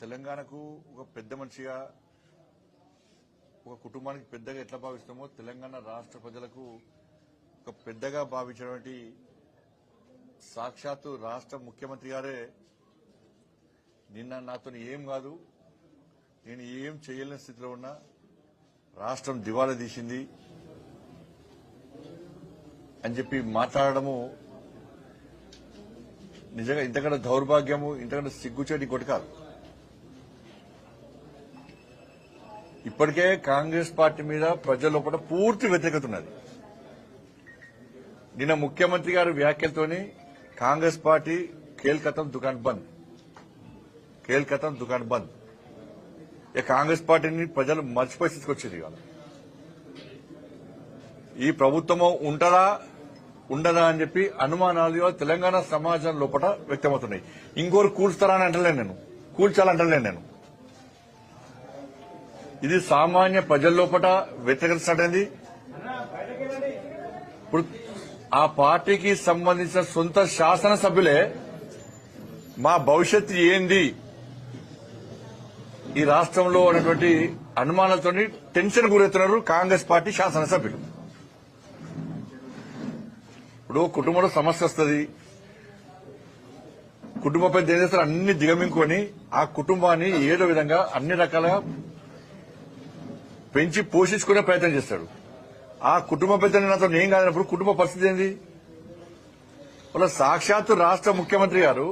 తెలంగాణకు ఒక పెద్ద మనిషిగా ఒక కుటుంబానికి పెద్దగా ఎట్లా భావిస్తామో తెలంగాణ రాష్ట్ర ప్రజలకు ఒక పెద్దగా భావించినటువంటి సాక్షాత్తు రాష్ట్ర ముఖ్యమంత్రి గారే నిన్న నాతో ఏం కాదు, నేను ఏం చేయలేని స్థితిలో ఉన్నా, రాష్ట్రం దివాలా తీసింది అని చెప్పి మాట్లాడడము నిజంగా ఇంతకంటే దౌర్భాగ్యము, ఇంతకంటే సిగ్గుచేటి ఇంకోటి కాదు. ఇప్పటికే కాంగ్రెస్ పార్టీ మీద ప్రజల లోపల పూర్తి వ్యతిరేకత ఉన్నది. నిన్న ముఖ్యమంత్రి గారి వ్యాఖ్యలతోని కాంగ్రెస్ పార్టీ కేల్కతం దుకాన్ బంద్, కేల్కతం దుకాన్ బంద్. ఇక కాంగ్రెస్ పార్టీని ప్రజలు మర్చిపోయి తీసుకొచ్చింది. ఇవాళ ఈ ప్రభుత్వము ఉంటదా ఉండదా అని చెప్పి అనుమానాలు తెలంగాణ సమాజం లోపల వ్యక్తమవుతున్నాయి. ఇంకోరు కూల్స్తారా అని అంటలేను నేను, కూల్చాలంటలేను నేను. ఇది సామాన్య ప్రజల లోపల వ్యతిరేకత. ఇప్పుడు ఆ పార్టీకి సంబంధించిన సొంత శాసనసభ్యులే మా భవిష్యత్తు ఏంది ఈ రాష్ట్రంలో ఉన్నటువంటి అనుమానాలతో టెన్షన్ గురవుతున్నారు కాంగ్రెస్ పార్టీ శాసనసభ్యులు. ఇప్పుడు కుటుంబంలో సమస్య వస్తుంది, కుటుంబంపై ఏం చేస్తారు, అన్ని దిగమింగుకొని ఆ కుటుంబాన్ని ఏదో విధంగా అన్ని రకాలుగా పెంచి పోషించుకునే ప్రయత్నం చేస్తాడు. ఆ కుటుంబ పెద్దని నాతో ఏం కాదన్నప్పుడు కుటుంబ పరిస్థితి ఏంది? వాళ్ళ సాక్షాత్తు రాష్ట్ర ముఖ్యమంత్రి గారు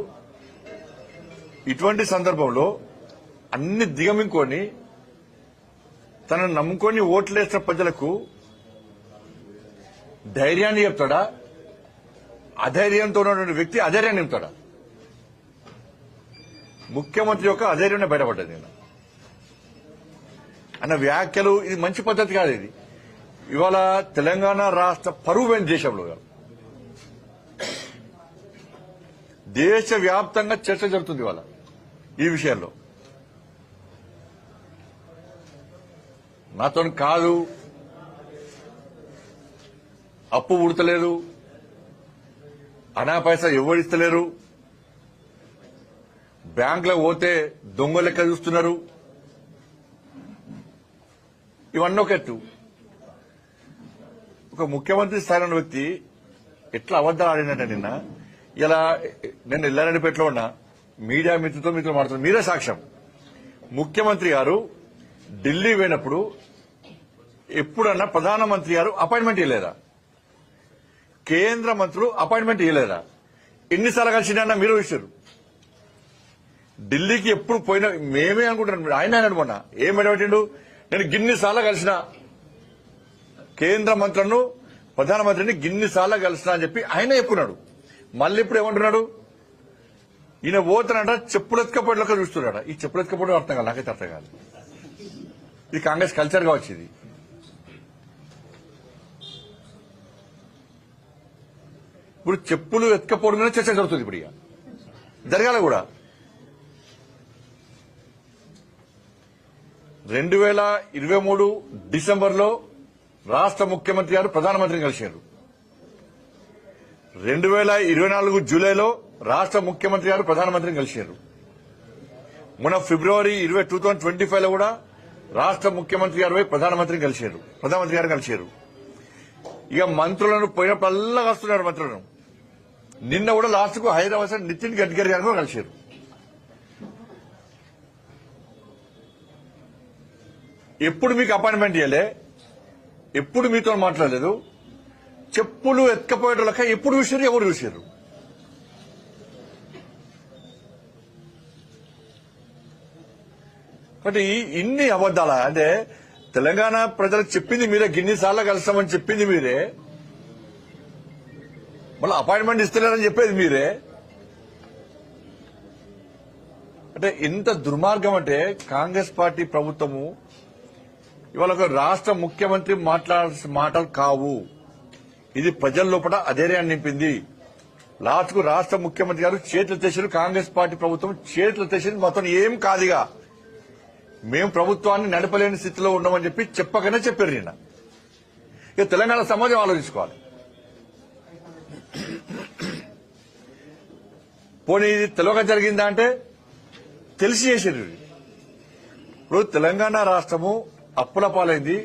ఇటువంటి సందర్భంలో అన్ని దిగమింగుకొని తనను నమ్ముకొని ఓట్లేసిన ప్రజలకు ధైర్యాన్ని చెప్తాడా? అధైర్యంతో ఉన్నటువంటి వ్యక్తి అధైర్యాన్ని చెప్తాడా? ముఖ్యమంత్రి యొక్క అధైర్యాన్ని బయటపడ్డది నేను అన్న వ్యాఖ్యలు. ఇది మంచి పద్ధతి కాదు. ఇది ఇవాళ తెలంగాణ రాష్ట్ర పరువైన దేశంలో దేశవ్యాప్తంగా చర్చ జరుగుతుంది ఇవాళ ఈ విషయంలో. నాతో కాదు, అప్పు ఉడతలేదు, అనా పైసా ఎవరిస్తలేరు, బ్యాంకులో పోతే దొంగ లెక్క చూస్తున్నారు, ఇవన్నీ ఒక ఎత్తు. ఒక ముఖ్యమంత్రి స్థాయిలో ఉన్న వ్యక్తి ఎట్లా అబద్దాలు ఆడినట్ట. నిన్న ఇలా నేను ఎల్లారెడ్డిపేటలో ఉన్న మీడియా మిత్రులతో మాట్లాడుతున్నా, మీరే సాక్ష్యం. ముఖ్యమంత్రి గారు ఢిల్లీ పోయినప్పుడు ఎప్పుడన్నా ప్రధానమంత్రి గారు అపాయింట్మెంట్ ఇవ్వలేదా? కేంద్ర మంత్రులు అపాయింట్మెంట్ ఇవ్వలేదా? ఎన్నిసార్లు కలిసినా మీరు ఇచ్చారు. ఢిల్లీకి ఎప్పుడు పోయినా మేమే అనుకుంటున్నాం. ఆయన అన్నాడు మొన్న, ఏం పెట్టిండు, నేను గిన్నిసార్లు కలిసిన కేంద్ర మంత్రులను, ప్రధానమంత్రిని గిన్నిసార్లు కలిసిన అని చెప్పి ఆయన చెప్పుకున్నాడు. మళ్ళీ ఇప్పుడు ఏమంటున్నాడు, ఈయన పోతానంట చెప్పులెత్తుకపోయేలాగా చూస్తున్నాడు. ఈ చెప్పులెత్తుకపోవడం అర్థం కాదు, నాకైతే అర్థం కాదు. ఇది కాంగ్రెస్ కల్చర్ గా వచ్చింది. ఇప్పుడు చెప్పులు ఎత్తుకపోవడం మీద చర్చ జరుగుతుంది. ఇప్పుడు ఇక జరగాల కూడా. 2023 డిసెంబర్లో రాష్ట్ర ముఖ్యమంత్రి గారు ప్రధానమంత్రిని కలిశారు. 2024 జూలైలో రాష్ట్ర ముఖ్యమంత్రి గారు ప్రధానమంత్రిని కలిశారు. మొన్న ఫిబ్రవరి 2025 లో కూడా రాష్ట్ర ముఖ్యమంత్రి గారు ప్రధానమంత్రి గారు కలిశారు. ఇక మంత్రులను పోయినప్పుడల్లా కలుస్తున్నారు మంత్రులను. నిన్న కూడా లాస్ట్ కు హైదరాబాద్ నితిన్ గడ్కరీ గారు కలిశారు. ఎప్పుడు మీకు అపాయింట్మెంట్ ఇవ్వలే, ఎప్పుడు మీతో మాట్లాడలేదు. చెప్పులు ఎత్తుకపోయేటోళ్ళక ఎప్పుడు చూసారు, ఎవరు చూసారు? కాబట్టి ఇన్ని అబద్దాలా? అంటే తెలంగాణ ప్రజలకు చెప్పింది మీరే, గిన్నిసార్లు కలుస్తామని చెప్పింది మీరే, మళ్ళీ అపాయింట్మెంట్ ఇస్తలేరని చెప్పేది మీరే. అంటే ఇంత దుర్మార్గం అంటే కాంగ్రెస్ పార్టీ ప్రభుత్వము ఇవాళ ఒక రాష్ట్ర ముఖ్యమంత్రి మాట్లాడాల్సిన మాటలు కావు. ఇది ప్రజల లోపల అధైర్యాన్ని నింపింది. లాస్ట్ కు రాష్ట్ర ముఖ్యమంత్రి గారు చేతులు తెచ్చారు, కాంగ్రెస్ పార్టీ ప్రభుత్వం చేతులు తెచ్చింది. మొత్తం ఏం కాదుగా, మేము ప్రభుత్వాన్ని నడపలేని స్థితిలో ఉన్నామని చెప్పి చెప్పకనే చెప్పారు నిన్న. ఇక తెలంగాణ సమాజం ఆలోచించుకోవాలి. పోనీ ఇది తెలియక జరిగిందా అంటే తెలిసి చేసారు. ఇప్పుడు తెలంగాణ రాష్ట్రము అప్పుల పాలైంది.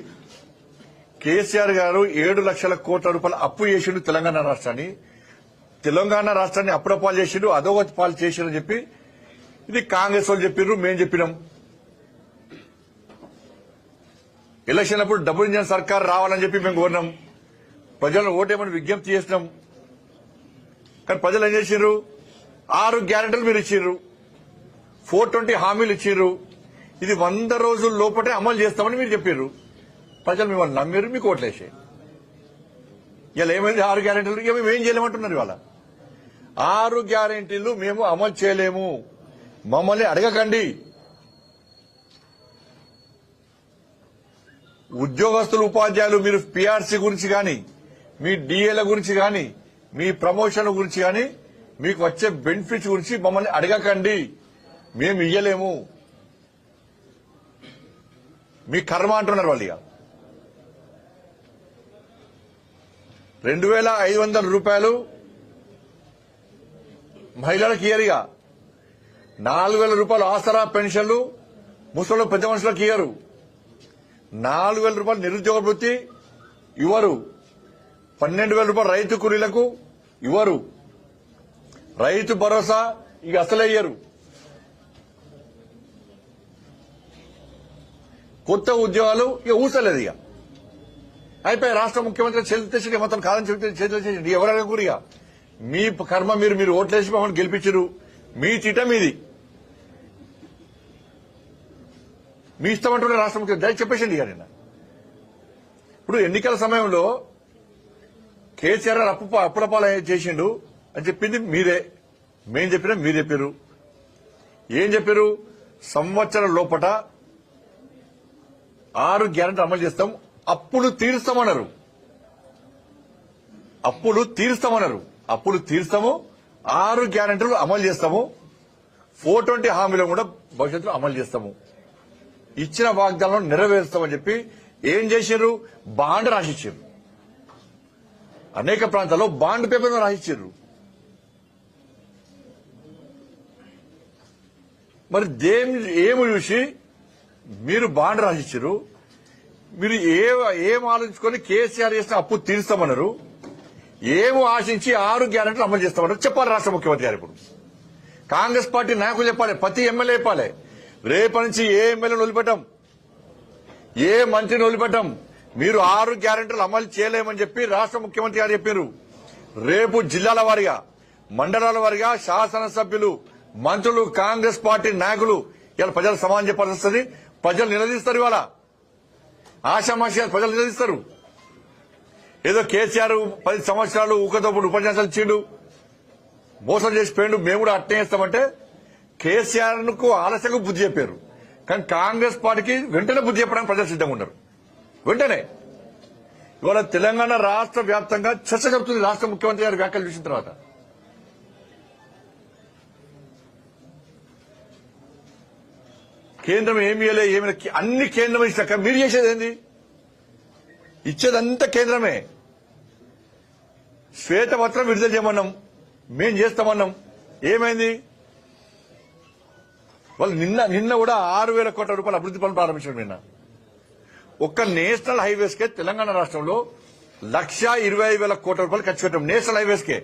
కేసీఆర్ గారు 7 లక్షల కోట్ల రూపాయల అప్పు చేసిండు తెలంగాణ రాష్ట్రాన్ని. తెలంగాణ రాష్ట్రాన్ని అప్పుల పాలు చేసిండు, అధోగతి పాలు చేసిండని చెప్పి ఇది కాంగ్రెస్ వాళ్ళు చెప్పిర్రు, మేం చెప్పినాం. ఎలక్షన్ అప్పుడు డబుల్ ఇంజన్ సర్కార్ రావాలని చెప్పి మేము కోరినాం. ప్రజలను ఓటేమని విజ్ఞప్తి చేసినాం. కానీ ప్రజలు ఏం చేసిర్రు? 6 గ్యారెంటీలు మీరు ఇచ్చిర్రు, 420 హామీలు ఇచ్చిర్రు. ఇది 100 రోజుల లోపటే అమలు చేస్తామని మీరు చెప్పారు. ప్రజలు మిమ్మల్ని నమ్మిరు, మీకు ఓట్లేసాయి. ఇలా ఏమైంది? 6 గ్యారెంటీలు ఇక మేము ఏం చేయలేమంటున్నారు. ఇవాళ 6 గ్యారెంటీలు మేము అమలు చేయలేము, మమ్మల్ని అడగకండి. ఉద్యోగస్తులు, ఉపాధ్యాయులు మీరు పీఆర్సీ గురించి కానీ, మీ డిఏల గురించి కానీ, మీ ప్రమోషన్ల గురించి కానీ, మీకు వచ్చే బెనిఫిట్స్ గురించి మమ్మల్ని అడగకండి, మేము ఇయ్యలేము, మీ కర్మ అంటున్నారు వాళ్ళు. ఇక 2500 రూపాయలు మహిళలకు ఇయ్యరుగా, 4000 రూపాయలు ఆసరా పెన్షన్లు ముసలు పెద్ద మనుషులకు ఇయ్యరు, 4000 రూపాయలు నిరుద్యోగ వృత్తి ఇవ్వరు, 12,000 రూపాయలు రైతు కూలీలకు ఇవ్వరు, రైతు భరోసా ఇక అసలే ఇయ్యరు. కొత్త ఉద్యోగాలు ఇక ఊసలేదు. ఇక అయిపోయి రాష్ట్ర ముఖ్యమంత్రి చేతులు తెచ్చి మొత్తం కాదని చెప్తే చేతులు తెచ్చి ఎవరైనా కూరిగా మీ కర్మ, మీరు ఓట్లేసి మమ్మల్ని గెలిపించరు, మీ తిట మీది, మీ ఇష్టం అంటున్న రాష్ట్ర ముఖ్యమంత్రి దయ చెప్పేసింది. ఇక నిన్న ఇప్పుడు ఎన్నికల సమయంలో కేసీఆర్ అప్పుల పాలు చేసిండు అని చెప్పింది మీరే, మేం చెప్పినా మీరు చెప్పారు. ఏం చెప్పారు? సంవత్సరం లోపట 6 గ్యారెంటీ అమలు చేస్తాం, అప్పులు తీరుస్తామన్నారు. అప్పులు తీరుస్తాము, 6 గ్యారెంటీలు అమలు చేస్తాము, 420 హామీలను కూడా భవిష్యత్తులో అమలు చేస్తాము, ఇచ్చిన వాగ్దానాలను నెరవేరుస్తామని చెప్పి ఏం చేశారు? బాండ్ రాసిచ్చారు. అనేక ప్రాంతాల్లో బాండ్ పేపర్ రాసిచ్చారు. మరి ఏమి చూసి మీరు బాండ్ రాసిచ్చారు? మీరు ఏం ఆలోచించుకొని కేసీఆర్ చేసిన అప్పు తీరుస్తామన్నారు, ఏమో ఆశించి 6 గ్యారెంటీలు అమలు చేస్తామన్నారు చెప్పాలి రాష్ట్ర ముఖ్యమంత్రి గారు. ఇప్పుడు కాంగ్రెస్ పార్టీ నాయకులు చెప్పాలి, ప్రతి ఎమ్మెల్యే చెప్పాలి, రేపటి నుంచి ఏ ఎమ్మెల్యేను వదిలిపెట్టాం, ఏ మంత్రిని వదిలిపెట్టాం, మీరు 6 గ్యారెంటీలు అమలు చేయలేమని చెప్పి రాష్ట్ర ముఖ్యమంత్రి గారు చెప్పారు. రేపు జిల్లాల వారీగా, మండలాల వారీగా శాసనసభ్యులు, మంత్రులు, కాంగ్రెస్ పార్టీ నాయకులు ఇలా ప్రజలు సమాధానం చెప్పాల్సి వస్తుంది. ప్రజలు నిలదీస్తారు. ఇవాళ ఆశామాషి ప్రజలు నిలదీస్తారు. ఏదో కేసీఆర్ 10 సంవత్సరాలు ఊకతోపుడు ఉపన్యాసాలు ఇచ్చిండు, మోసం చేసిపోయిండు, మేము కూడా అట్నే చేస్తామంటే కేసీఆర్ కు ఆలస్యంగా బుద్ధి చెప్పారు. కానీ కాంగ్రెస్ పార్టీకి వెంటనే బుద్ధి చెప్పడానికి ప్రజలు సిద్ధంగా ఉన్నారు. వెంటనే ఇవాళ తెలంగాణ రాష్ట్ర వ్యాప్తంగా చర్చ జరుగుతుంది. రాష్ట్ర ముఖ్యమంత్రి గారి వ్యాఖ్యలు చూసిన తర్వాత కేంద్రం ఏమీ అన్ని కేంద్రం ఇచ్చాక మీరు చేసేది ఏంది? ఇచ్చేదంతా కేంద్రమే. శ్వేతపత్రం విడుదల చేయమన్నాం, మేం చేస్తామన్నాం, ఏమైంది? వాళ్ళు నిన్న కూడా 6,000 కోట్ల రూపాయల అభివృద్ధి పనులు ప్రారంభించారు. నిన్న ఒక్క నేషనల్ హైవేస్ కే తెలంగాణ రాష్ట్రంలో 1,25,000 కోట్ల రూపాయలు ఖర్చు పెట్టాం. నేషనల్ హైవేస్ కే.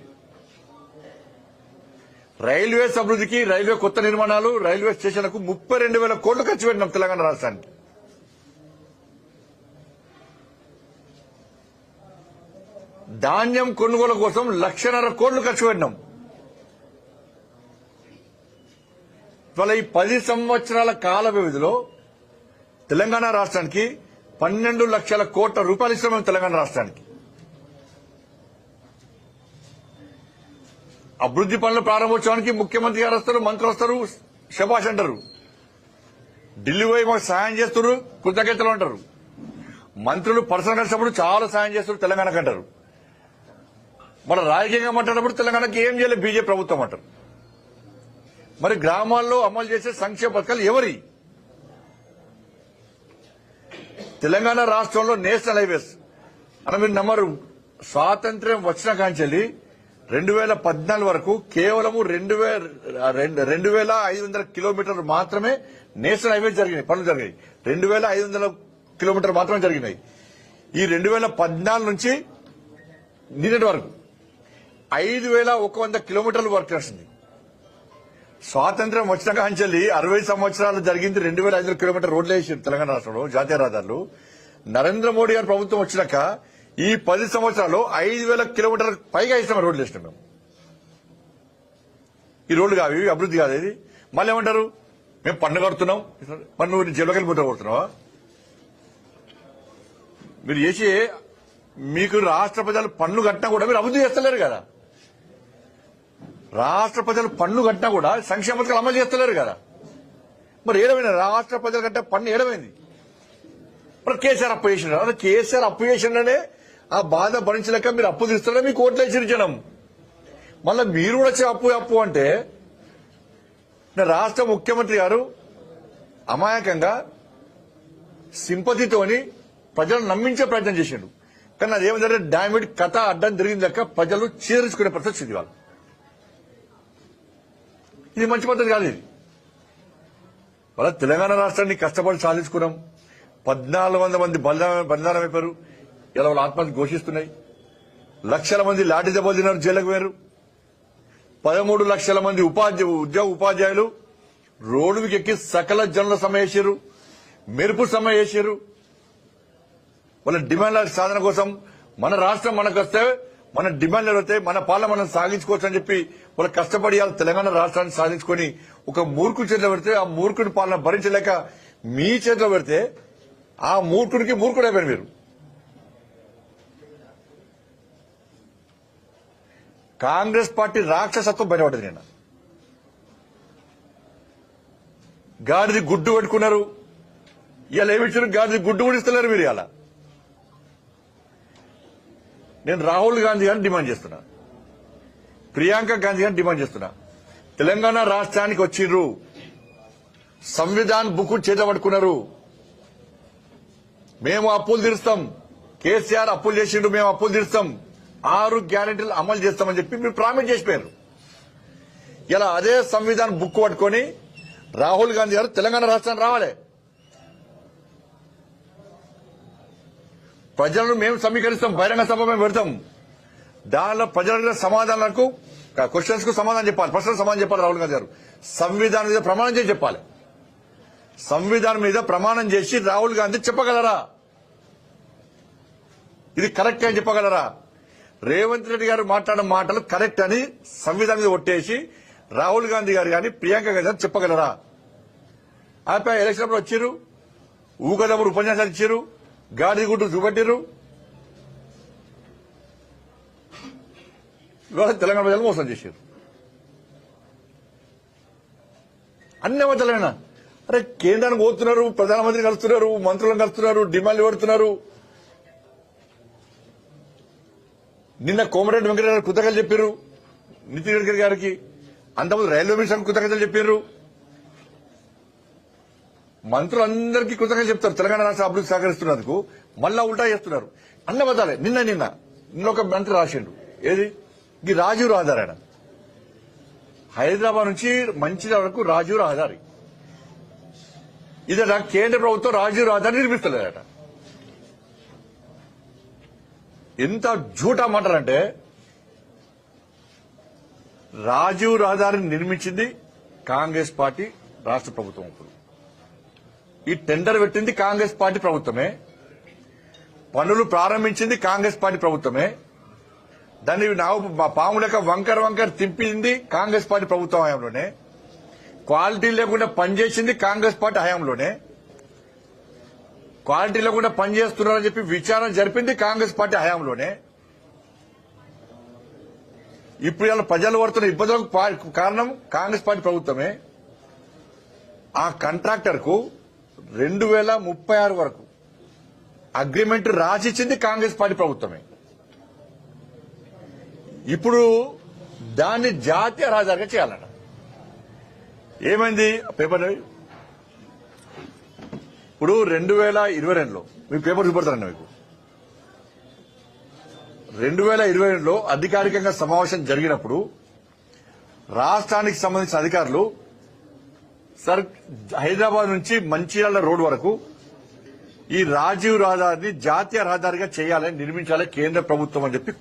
రైల్వేస్ అభివృద్ధికి, రైల్వే కొత్త నిర్మాణాలు, రైల్వే స్టేషన్లకు 32,000 కోట్లు ఖర్చు పెట్టినాం తెలంగాణ రాష్ట్రానికి. ధాన్యం కొనుగోలు కోసం 1,50,000 కోట్లు ఖర్చు పెట్టినాం. ఇవాళ ఈ 10 సంవత్సరాల కాల వ్యవధిలో తెలంగాణ రాష్ట్రానికి 12 లక్షల కోట్ల రూపాయలు ఇస్తున్నాం. తెలంగాణ రాష్ట్రానికి అభివృద్ధి పనుల ప్రారంభోత్సవానికి ముఖ్యమంత్రి గారు వస్తారు, మంత్రులు వస్తారు, శభాష్ అంటారు. ఢిల్లీ పోయి మాకు సాయం చేస్తారు, కృతజ్ఞతలు అంటారు. మంత్రులు పర్సనల్ కలిసినప్పుడు చాలా సాయం చేస్తారు తెలంగాణకు అంటారు. మన రాజకీయంగా మాట్లాడినప్పుడు తెలంగాణకి ఏం చేయలేదు బీజేపీ ప్రభుత్వం అంటారు. మరి గ్రామాల్లో అమలు చేసే సంక్షేమ పథకాలు ఎవరి? తెలంగాణ రాష్ట్రంలో నేషనల్ హైవేస్ అని మీరు నమ్మరు. స్వాతంత్ర్యం వచ్చిన కాంచెల్లి 2014 వరకు కేవలం 2,500 కిలోమీటర్లు మాత్రమే నేషనల్ హైవే జరిగినాయి, పనులు జరిగాయి. 2,500 కిలోమీటర్లు మాత్రమే జరిగినాయి. ఈ 2014 నుంచి నిన్నటి వరకు 5,100 కిలోమీటర్లు వర్క్ చేస్తుంది. స్వాతంత్ర్యం వచ్చినాక అంచెల్లి 60 సంవత్సరాలు జరిగింది 2,500 కిలోమీటర్ రోడ్లు వేసారు తెలంగాణ రాష్ట్రంలో జాతీయ రహదారులు. నరేంద్ర మోడీ గారి ప్రభుత్వం వచ్చినాక ఈ 10 సంవత్సరాలు 5,000 కిలోమీటర్ల పైగా వేసినాం రోడ్లు వేసినాం మేము. ఈ రోడ్లు కావు, ఇవి అభివృద్ధి కాదు. ఇది మళ్ళీ ఏమంటారు, మేము పన్ను కడుతున్నాం. మరి నువ్వు జైలుకి వెళ్ళిపోతా కొడుతున్నావా? మీరు చేసి మీకు రాష్ట్ర ప్రజలు పన్ను కట్టినా కూడా మీరు అభివృద్ధి చేస్తలేరు కదా. రాష్ట్ర ప్రజలు పన్ను కట్టినా కూడా సంక్షేమ పథకాలు అమలు చేస్తలేరు కదా. మరి ఏడమైంది రాష్ట్ర ప్రజలు కట్టే పన్ను ఏడమైంది? మరి కేసీఆర్ అప్పు చేసినారు. అదే కేసీఆర్ అప్పు చేసిండనే ఆ బాధ భరించలేక మీరు అప్పు తీస్తున్నారే మీకు ఓట్లు వేసిరిచడం. మళ్ళీ మీరు కూడా వచ్చే అప్పు అంటే రాష్ట్ర ముఖ్యమంత్రి గారు అమాయకంగా సింపతితోని ప్రజలను నమ్మించే ప్రయత్నం చేసిండు. కానీ అదేమంటే డామిడ్ కథ అడ్డం తిరిగింది లెక్క ప్రజలు చీరించుకునే పరిస్థితి వాళ్ళు. ఇది మంచి పద్ధతి కాదు. ఇది వాళ్ళ తెలంగాణ రాష్ట్రాన్ని కష్టపడి సాధించుకున్నాం. 1,400 మంది బలిదానం అయిపోయారు. ఇలా వాళ్ళు ఆత్మహత్య ఘోషిస్తున్నాయి. లక్షల మంది లాఠీ దెబ్బలు తిన్నారు, జైలుకు పోయారు. 13 లక్షల మంది ఉపాధ్యాయులు రోడ్డుకి ఎక్కి సకల జనుల సమ్మె చేశారు, మెరుపు సమ్మె చేశారు. వాళ్ళ డిమాండ్ల సాధన కోసం మన రాష్ట్రం మనకు వస్తే మన డిమాండ్లు వస్తే మన పాలన మనం సాగించుకోవచ్చు అని చెప్పి వాళ్ళు కష్టపడి తెలంగాణ రాష్ట్రాన్ని సాధించుకొని ఒక మూర్ఖుడి చేతిలో పెడితే ఆ మూర్ఖుడి పాలన భరించలేక మీ చేతిలో పెడితే ఆ మూర్ఖుడికి మూర్ఖుడు అయిపోయారు మీరు. కాంగ్రెస్ పార్టీ రాక్షసత్వం బయటపడ్డది. నిన్న గాడిది గుడ్డు పెట్టుకున్నారు. ఇలా ఏమిచ్చారు, గాడిది గుడ్డు కూడా ఇస్తలేరు మీరు. ఇలా నేను రాహుల్ గాంధీ గారిని డిమాండ్ చేస్తున్నా, ప్రియాంక గాంధీ గారిని డిమాండ్ చేస్తున్నా. తెలంగాణ రాష్ట్రానికి వచ్చిండ్రు, సంవిధాన్ బుక్ చేత పట్టుకున్నారు. మేము అప్పులు తీరుస్తాం, కేసీఆర్ అప్పులు చేసిండు, మేము అప్పులు తీరుస్తాం, 6 గ్యారెంటీలు అమలు చేస్తామని చెప్పి మీరు ప్రామిస్ చేసిపోయారు. ఇలా అదే సంవిధాన్ బుక్ పట్టుకొని రాహుల్ గాంధీ గారు తెలంగాణ రాష్ట్రానికి రావాలి. ప్రజలను మేము సమీకరిస్తాం, బహిరంగ సభ మేము పెడతాం. దానిలో ప్రజల సమాధానాలకు క్వశ్చన్స్ కు సమాధానం చెప్పాలి, ప్రశ్నలకు సమాధానం చెప్పాలి. రాహుల్ గాంధీ గారు సంవిధానం మీద ప్రమాణం చేసి చెప్పాలి. సంవిధానం మీద ప్రమాణం చేసి రాహుల్ గాంధీ చెప్పగలరా ఇది కరెక్ట్ అని చెప్పగలరా? రేవంత్ రెడ్డి గారు మాట్లాడిన మాటలు కరెక్ట్ అని సంవిధానం మీద ఒట్టేసి రాహుల్ గాంధీ గారు కానీ ప్రియాంక గాంధీ గారు చెప్పగలరా? ఆపై ఎలక్షన్ అప్పుడు వచ్చారు, ఊగదప్పుడు ఉపన్యాసాలు ఇచ్చారు, గాడి గుడ్డు చూపెట్టారు. ఇవాళ తెలంగాణ ప్రజలు మోసం చేశారు. అన్ని అబద్ధాలైనా అరే కేంద్రానికి పోతున్నారు, ప్రధానమంత్రి కలుస్తున్నారు, మంత్రులను కలుస్తున్నారు, డిమాండ్లు పెడుతున్నారు. నిన్న కోమరెడ్డి వెంకటరెడ్డి గారు కృతజ్ఞతలు చెప్పారు నితిన్ గడ్కరీ గారికి. అంతకుముందు రైల్వే మినిస్టర్ కృతజ్ఞతలు చెప్పారు. మంత్రులందరికీ కృతజ్ఞతలు చెప్తారు తెలంగాణ రాష్ట్ర అభివృద్ధి సహకరిస్తున్నందుకు. మళ్ళా ఉల్టా చేస్తున్నారు. అన్న బదాలే. నిన్న ఒక మంత్రి రాసిండు, ఏది ఈ రాజీవ్ రహదారి. ఆయన హైదరాబాద్ నుంచి మంచిర్యాల వరకు రాజీవ్ రహదారి. ఇదట కేంద్ర ప్రభుత్వం రాజీవ్ రహదారి నిర్మిస్తలేదట. ఎంత జూటా మాటలంటే, రాజీవ్ రహదారిని నిర్మించింది కాంగ్రెస్ పార్టీ రాష్ట్ర ప్రభుత్వం. ఇప్పుడు ఈ టెండర్ పెట్టింది కాంగ్రెస్ పార్టీ ప్రభుత్వమే, పనులు ప్రారంభించింది కాంగ్రెస్ పార్టీ ప్రభుత్వమే, దాన్ని పాము లెక్క వంకర తింపింది కాంగ్రెస్ పార్టీ ప్రభుత్వం హయాంలోనే, క్వాలిటీ లేకుండా పనిచేసింది కాంగ్రెస్ పార్టీ హయాంలోనే, క్వాలిటీ లేకుండా పనిచేస్తున్నారని చెప్పి విచారణ జరిపింది కాంగ్రెస్ పార్టీ హయాంలోనే. ఇప్పుడు ఇలా ప్రజలు పడుతున్న ఇబ్బందులకు కారణం కాంగ్రెస్ పార్టీ ప్రభుత్వమే. ఆ కాంట్రాక్టర్ కు 2036 వరకు అగ్రిమెంట్ రాసిచ్చింది కాంగ్రెస్ పార్టీ ప్రభుత్వమే. ఇప్పుడు దాన్ని జాతీయ రహదారిగా చేయాలట. ఏమైంది పేపర్? ఇప్పుడు 2022లో మీ పేపర్ చూపెడతారండి మీకు. 2022లో అధికారికంగా సమావేశం జరిగినప్పుడు రాష్ట్రానికి సంబంధించిన అధికారులు సార్ హైదరాబాద్ నుంచి మంచిర్యాల రోడ్ వరకు ఈ రాజీవ్ రహదారిని జాతీయ రహదారిగా చేయాలని నిర్మించాలని కేంద్ర ప్రభుత్వం అని చెప్పి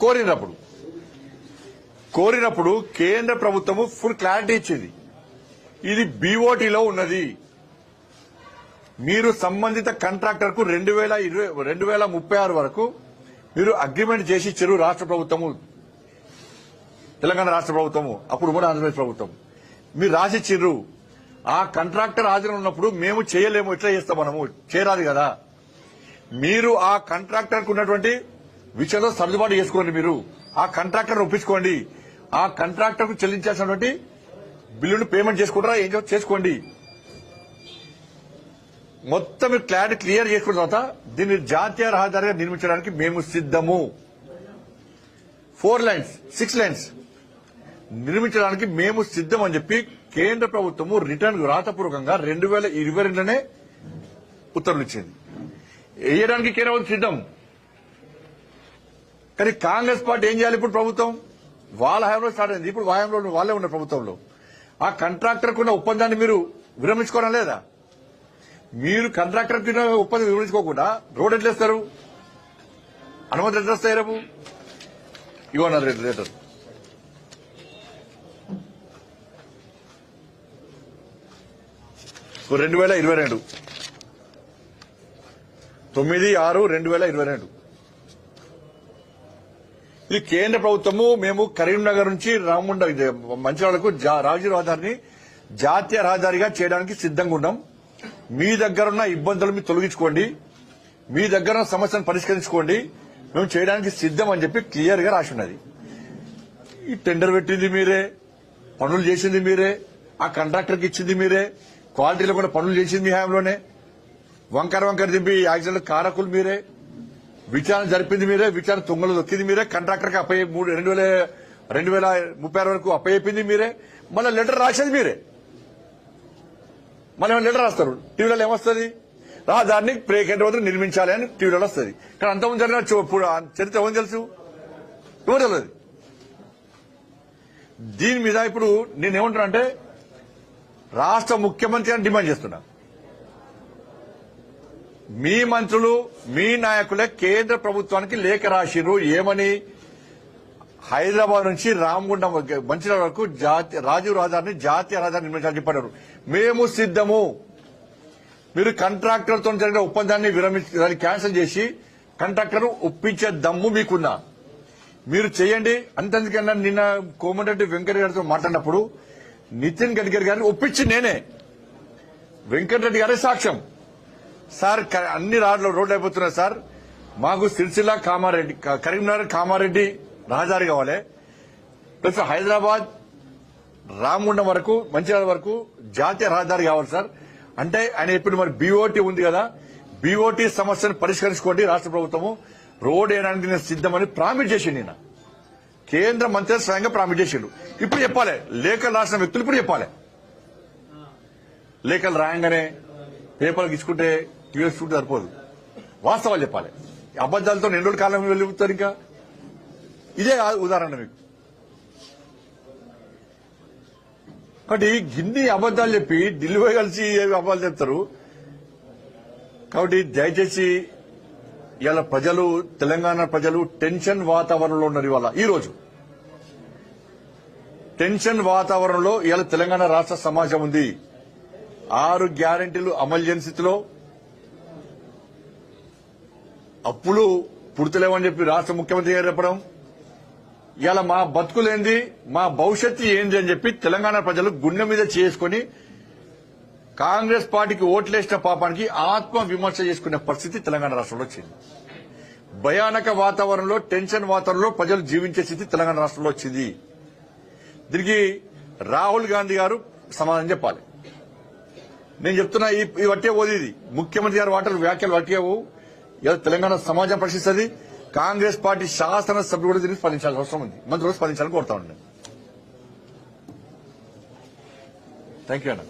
కోరినప్పుడు కేంద్ర ప్రభుత్వము ఫుల్ క్లారిటీ ఇచ్చింది. ఇది బీఓటీలో ఉన్నది. మీరు సంబంధిత కాంట్రాక్టర్ కు 2036 వరకు మీరు అగ్రిమెంట్ చేసి ఇచ్చారు రాష్ట్ర ప్రభుత్వము, తెలంగాణ రాష్ట్ర ప్రభుత్వము, అప్పుడు కూడా ఆంధ్రప్రదేశ్ ప్రభుత్వం మీరు రాసిచ్చిర్రు. ఆ కాంట్రాక్టర్ హాజరు ఉన్నప్పుడు మేము చేయలేము, ఎట్లా చేస్తాం, మనము చేయరాదు కదా. మీరు ఆ కాంట్రాక్టర్ కు ఉన్నటువంటి విషయంలో సర్దుబాటు చేసుకోండి. మీరు ఆ కాంట్రాక్టర్ ఒప్పించుకోండి. ఆ కాంట్రాక్టర్ కు చెల్లించాల్సినటువంటి బిల్లును పేమెంట్ చేసుకుంటారా ఏం చేసుకోండి. మొత్తం మీరు క్లారిటీ క్లియర్ చేసుకున్న తర్వాత దీన్ని జాతీయ రహదారిగా నిర్మించడానికి మేము సిద్ధము. 4 లైన్స్ 6 లైన్స్ నిర్మించడానికి మేము సిద్ధం అని చెప్పి కేంద్ర ప్రభుత్వము రిటర్న్ రాతపూర్వకంగా 2022లోనే ఉత్తర్వులు ఇచ్చింది. వేయడానికి కేంద్ర ప్రభుత్వం సిద్ధం. కానీ కాంగ్రెస్ పార్టీ ఏం చేయాలి? ఇప్పుడు ప్రభుత్వం వాళ్ళ హయాంలో స్టార్ట్ అయింది. ఇప్పుడు హయాంలో వాళ్ళే ఉన్న ప్రభుత్వంలో ఆ కాంట్రాక్టర్ కున్న ఒప్పందాన్ని మీరు విరమించుకోవడం లేదా? మీరు కాంట్రాక్టర్ కింద ఒప్పందం వివరించుకోకుండా రోడ్ ఎట్లేస్తారు? అనుమతి ఎట్లా వస్తాయి? రేపు ఇవ్వన్నారు లెటర్. సో 2022 9/6/2022 ఇది కేంద్ర ప్రభుత్వము మేము కరీంనగర్ నుంచి రామగుండ మంచిర్యాలకు రాజీవ్ రహదారిని జాతీయ రహదారిగా చేయడానికి సిద్ధంగా ఉన్నాం. మీ దగ్గర ఉన్న ఇబ్బందులు మీరు తొలగించుకోండి, మీ దగ్గర ఉన్న సమస్యను పరిష్కరించుకోండి, మేము చేయడానికి సిద్ధం అని చెప్పి క్లియర్ గా రాసి ఉన్నది. ఈ టెండర్ పెట్టింది మీరే, పనులు చేసింది మీరే, ఆ కాంట్రాక్టర్కి ఇచ్చింది మీరే, క్వాలిటీలో కూడా పనులు చేసింది మీ హయాంలోనే, వంకర దింపి యాక్సిడెంట్ కారకులు మీరే, విచారణ జరిపింది మీరే, విచారణ తుంగలు దొక్కింది మీరే, కాంట్రాక్టర్కి 2036 వరకు అప్పయ్యింది మీరే, మళ్ళీ లెటర్ రాసేది మీరే. మళ్ళీ లెటర్ రాస్తారు. టీవీలలో ఏమొస్తుంది? దాన్ని కేంద్ర ప్రభుత్వం నిర్మించాలి అని టీవీలలో వస్తుంది. కానీ అంతకుముందు జరిగిన చరిత్ర ఎవరు తెలుసు? ఎవరు తెలియదు. దీని మీద ఇప్పుడు నేనేమంటున్నా అంటే రాష్ట్ర ముఖ్యమంత్రి అని డిమాండ్ చేస్తున్నా. మీ మంత్రులు మీ నాయకులే కేంద్ర ప్రభుత్వానికి లేఖ రాసిరు. ఏమని? హైదరాబాద్ నుంచి రామగుండం మంచిర్యాల వరకు రాజీవ్ రహదారిని జాతీయ రహదారిని నిర్మించాలని చెప్పారు. మేము సిద్ధము. మీరు కాంట్రాక్టర్తో జరిగిన ఒప్పందాన్ని దాన్ని క్యాన్సిల్ చేసి కాంట్రాక్టర్ ఒప్పించే దమ్ము మీకున్నా మీరు చేయండి. అంతెందుకన్నా నిన్న కోమటిరెడ్డి వెంకటరెడ్డి గారితో మాట్లాడినప్పుడు నితిన్ గడ్కరీ గారిని ఒప్పించి నేనే, వెంకటరెడ్డి గారే సాక్ష్యం. సార్ అన్ని రోడ్లు అయిపోతున్నాయి సార్, మాకు సిరిసిల్ల కామారెడ్డి, కరీంనగర్ కామారెడ్డి రహదారి కావాలి, ప్లస్ హైదరాబాద్ రామగుండం వరకు మంచిర్యాల వరకు జాతీయ రహదారి కావాలి సార్ అంటే ఆయన ఇప్పుడు మరి బీఓటీ ఉంది కదా, బీఓటీ సమస్యను పరిష్కరించుకోండి రాష్ట్ర ప్రభుత్వము, రోడ్ వేయడానికి నేను సిద్దమని ప్రామిస్ చేసిండు. నిన్న కేంద్ర మంత్రి స్వయంగా ప్రామిస్ చేసిండు. ఇప్పుడు చెప్పాలి, లేఖలు రాసిన వ్యక్తులు ఇప్పుడు చెప్పాలి. లేఖలు రాయంగానే పేపర్లు ఇచ్చుకుంటే టీవీ చూస్తే సరిపోదు, వాస్తవాలు చెప్పాలి. అబద్దాలతో 2 రోజుల కాలం వెళ్ళిపోతారు. ఇంకా ఇదే ఉదాహరణ మీకు. కాబట్టి గిన్ని అబద్దాలు చెప్పి ఢిల్లీ పోయి కలిసి అబద్దాలు చెప్తారు. కాబట్టి దయచేసి ఇవాళ ప్రజలు, తెలంగాణ ప్రజలు టెన్షన్ వాతావరణంలో ఉన్నారు. ఇవాళ ఈ రోజు టెన్షన్ వాతావరణంలో ఇవాళ తెలంగాణ రాష్ట్ర సమాజం ఉంది. 6 గ్యారెంటీలు అమలు చేయని స్థితిలో, అప్పులు పుడతలేవని చెప్పి రాష్ట్ర ముఖ్యమంత్రి గారు చెప్పడం, ఇలా మా బతుకులేంది, మా భవిష్యత్తు ఏంది అని చెప్పి తెలంగాణ ప్రజలు గుండె మీద చేసుకుని కాంగ్రెస్ పార్టీకి ఓట్లేసిన పాపానికి ఆత్మ విమర్శ చేసుకునే పరిస్థితి తెలంగాణ రాష్ట్రంలో వచ్చింది. భయానక వాతావరణంలో, టెన్షన్ వాతావరణంలో ప్రజలు జీవించే స్థితి తెలంగాణ రాష్ట్రంలో వచ్చింది. దీనికి రాహుల్ గాంధీ గారు సమాధానం చెప్పాలి. నేను చెప్తున్నా, ఈ వట్టే పోదు. ఇది ముఖ్యమంత్రి గారి వ్యాఖ్యలు వట్టేవు. ఇలా తెలంగాణ సమాజం ప్రశ్నిస్తుంది. కాంగ్రెస్ పార్టీ శాసనసభ్యులు కూడా దీనికి స్పందించాల్సిన అవసరం ఉంది. మంత్రులు స్పందించాలని కోరుతా ఉన్నాను. థ్యాంక్ యూ అన్న.